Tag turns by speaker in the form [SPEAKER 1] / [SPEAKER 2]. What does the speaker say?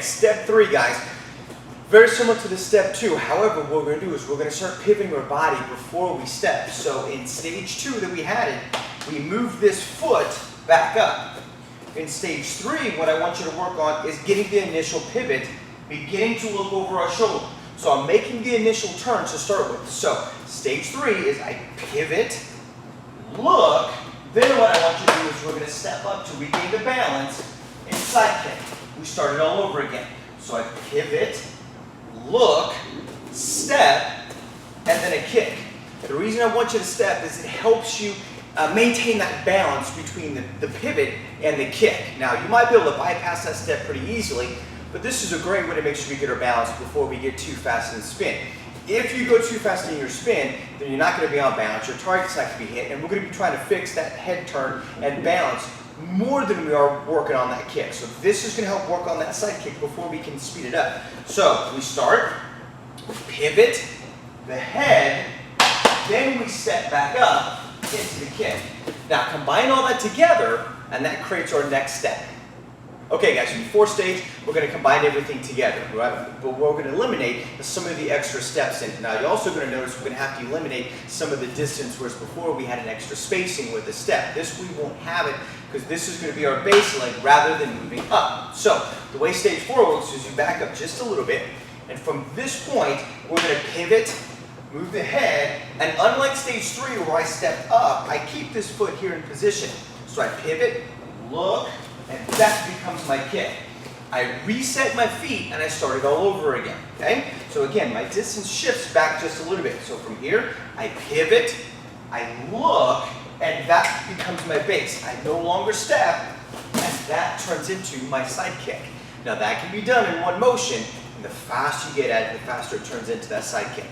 [SPEAKER 1] step 3, guys. Very similar to the step 2. However, what we're going to do is we're going to start pivoting our body before we step. So in stage 2 that we had it, we moved this foot back up. In stage 3, what I want you to work on is getting the initial pivot, beginning to look over our shoulder. So I'm making the initial turn to start with. So stage 3 is I pivot, look, then what I want you to do is we're going to step up to regain the balance and side kick. We start it all over again. So I pivot, look, step, and then a kick. The reason I want you to step is it helps you maintain that balance between the pivot and the kick. Now, you might be able to bypass that step pretty easily, but this is a great way to make sure we get our balance before we get too fast in the spin. If you go too fast in your spin, then you're not going to be on balance, your target's not going to be hit, and we're going to be trying to fix that head turn and balance more than we are working on that kick. So this is going to help work on that side kick before we can speed it up. So we start, we pivot, the head, then we step back up into the kick. Now combine all that together and that creates our next step. Okay guys, in the 4th stage, we're going to combine everything together, right? But we're going to eliminate some of the extra steps in it. Now you're also going to notice we're going to have to eliminate some of the distance, whereas before we had an extra spacing with the step. This we won't have it because this is going to be our base leg rather than moving up. So the way stage 4 works is you back up just a little bit, and from this point, we're going to pivot, move the head, and unlike stage 3 where I step up, I keep this foot here in position. So I pivot, look, and that becomes my kick. I reset my feet and I start it all over again, okay? So again, my distance shifts back just a little bit. So from here, I pivot, I look, and that becomes my base. I no longer step, and that turns into my side kick. Now that can be done in one motion, and the faster you get at it, the faster it turns into that side kick.